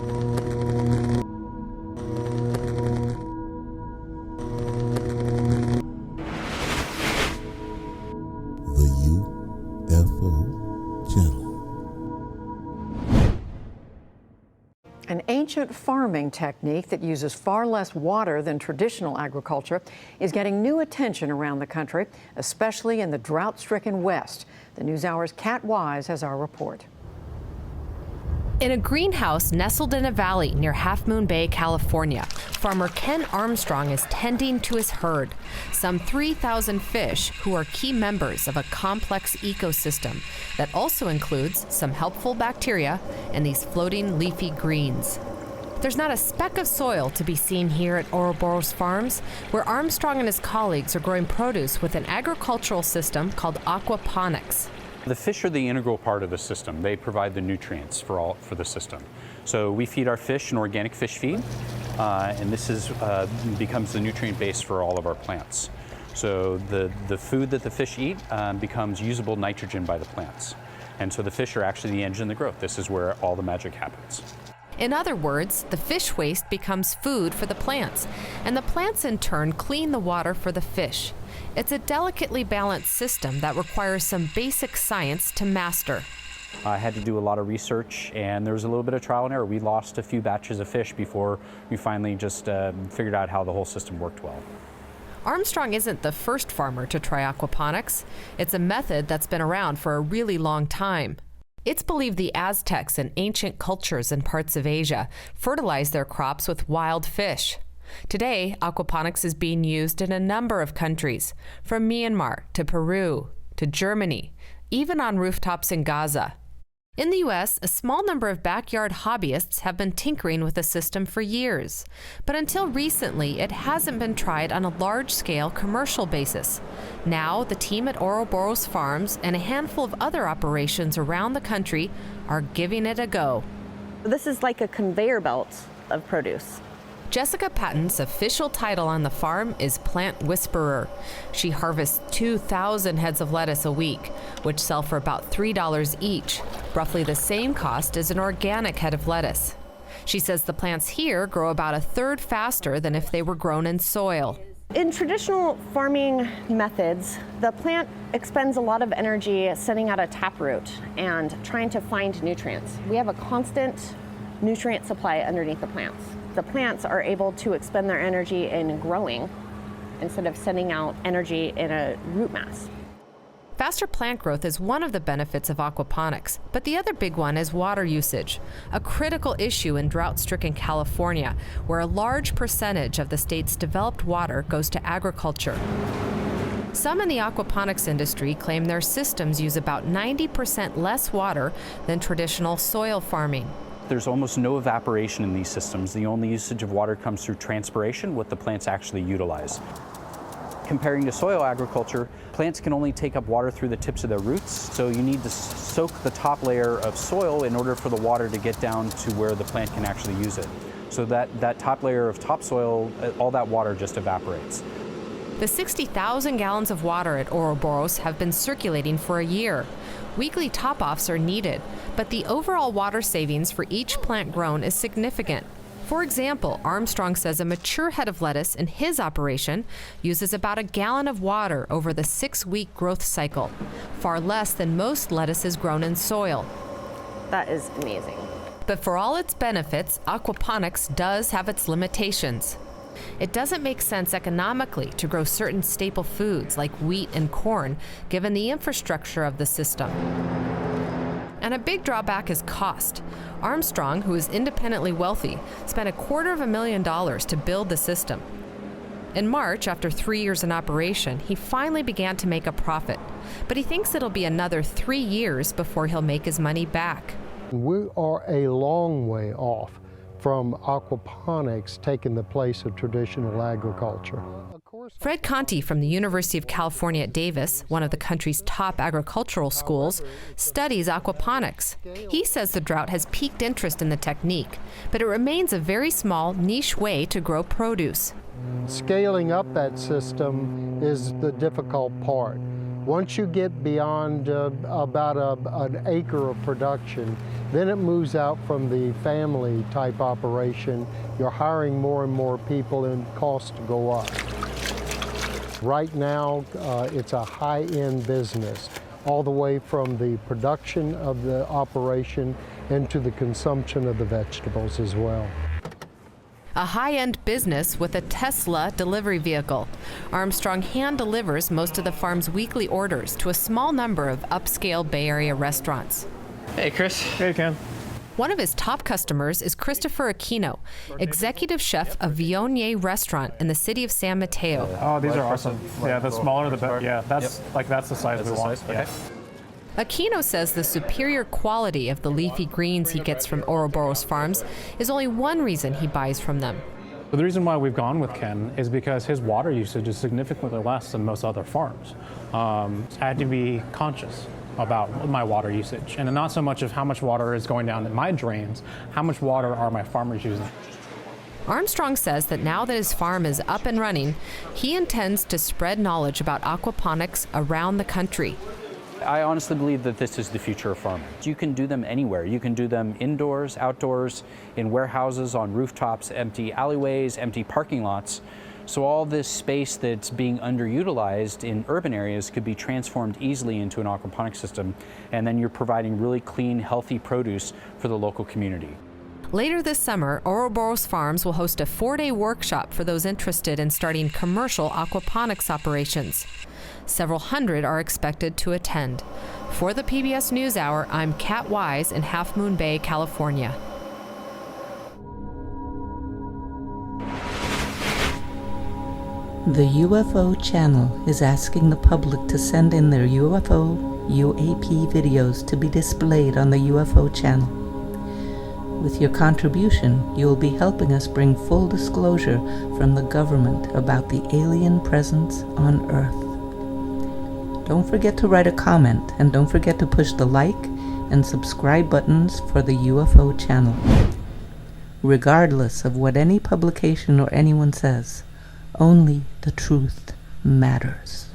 An ancient farming technique that uses far less water than traditional agriculture is getting new attention around the country, especially in the drought-stricken West. The NewsHour's Kat Wise has our report. In a greenhouse nestled in a valley near Half Moon Bay, California, farmer Ken Armstrong is tending to his herd, some 3,000 fish who are key members of a complex ecosystem that also includes some helpful bacteria and these floating leafy greens. There's not a speck of soil to be seen here at Ouroboros Farms, where Armstrong and his colleagues are growing produce with an agricultural system called Aquaponics. The fish are the integral part of the system. They provide the nutrients for the system. So we feed our fish an organic fish feed, and this becomes the nutrient base for all of our plants. So the food that the fish eat becomes usable nitrogen by the plants. And so the fish are actually the engine of growth. This is where all the magic happens. In other words, the fish waste becomes food for the plants, and the plants in turn clean the water for the fish. It's a delicately balanced system that requires some basic science to master. I had to do a lot of research, and there was a little bit of trial and error. We lost a few batches of fish before we finally just figured out how the whole system worked well. Armstrong isn't the first farmer to try aquaponics. It's a method that's been around for a really long time. It's believed the Aztecs and ancient cultures in parts of Asia fertilized their crops with wild fish. Today, aquaponics is being used in a number of countries, from Myanmar to Peru to Germany, even on rooftops in Gaza. In the U.S., a small number of backyard hobbyists have been tinkering with the system for years. But until recently, it hasn't been tried on a large-scale commercial basis. Now, the team at Ouroboros Farms and a handful of other operations around the country are giving it a go. This is like a conveyor belt of produce. Jessica Patton's official title on the farm is Plant Whisperer. She harvests 2,000 heads of lettuce a week, which sell for about $3 each, roughly the same cost as an organic head of lettuce. She says the plants here grow about a third faster than if they were grown in soil. In traditional farming methods, the plant expends a lot of energy sending out a taproot and trying to find nutrients. We have a constant nutrient supply underneath the plants. The plants are able to expend their energy in growing instead of sending out energy in a root mass. Faster plant growth is one of the benefits of aquaponics, but the other big one is water usage, a critical issue in drought-stricken California, where a large percentage of the state's developed water goes to agriculture. Some in the aquaponics industry claim their systems use about 90% less water than traditional soil farming. There's almost no evaporation in these systems. The only usage of water comes through transpiration, what the plants actually utilize. Comparing to soil agriculture, plants can only take up water through the tips of their roots, so you need to soak the top layer of soil in order for the water to get down to where the plant can actually use it. So that top layer of topsoil, all that water just evaporates. The 60,000 gallons of water at Ouroboros have been circulating for a year. Weekly top-offs are needed, but the overall water savings for each plant grown is significant. For example, Armstrong says a mature head of lettuce in his operation uses about a gallon of water over the 6-week growth cycle, far less than most lettuces grown in soil. That is amazing. But for all its benefits, aquaponics does have its limitations. It doesn't make sense economically to grow certain staple foods like wheat and corn, given the infrastructure of the system. And a big drawback is cost. Armstrong, who is independently wealthy, spent $250,000 to build the system. In March, after 3 years in operation, he finally began to make a profit. But he thinks it'll be another 3 years before he'll make his money back. We are a long way off from aquaponics taking the place of traditional agriculture. Fred Conti from the University of California at Davis, one of the country's top agricultural schools, studies aquaponics. He says the drought has piqued interest in the technique, but it remains a very small, niche way to grow produce. Scaling up that system is the difficult part. Once you get beyond about an acre of production, then it moves out from the family type operation. You're hiring more and more people and costs go up. Right now, it's a high-end business, all the way from the production of the operation into the consumption of the vegetables as well. A high-end business with a Tesla delivery vehicle. Armstrong hand delivers most of the farm's weekly orders to a small number of upscale Bay Area restaurants. Hey, Chris. Hey, Ken. One of his top customers is Christopher Aquino, executive chef of Viognier Restaurant in the city of San Mateo. Oh, these are awesome. Yeah, the smaller the better. Yeah, that's the size we want. Okay. Aquino says the superior quality of the leafy greens he gets from Ouroboros farms is only one reason he buys from them. The reason why we've gone with Ken is because his water usage is significantly less than most other farms. I had to be conscious about my water usage, and not so much of how much water is going down in my drains, how much water are my farmers using. Armstrong says that now that his farm is up and running, he intends to spread knowledge about aquaponics around the country. I honestly believe that this is the future of farming. You can do them anywhere. You can do them indoors, outdoors, in warehouses, on rooftops, empty alleyways, empty parking lots. So all this space that's being underutilized in urban areas could be transformed easily into an aquaponic system, and then you're providing really clean, healthy produce for the local community. Later this summer, Ouroboros Farms will host a 4-day workshop for those interested in starting commercial aquaponics operations. Several hundred are expected to attend. For the PBS NewsHour, I'm Kat Wise in Half Moon Bay, California. The UFO channel is asking the public to send in their UAP videos to be displayed on the UFO channel. With your contribution, you will be helping us bring full disclosure from the government about the alien presence on Earth. Don't forget to write a comment, and don't forget to push the like and subscribe buttons for the UFO channel. Regardless of what any publication or anyone says, only the truth matters.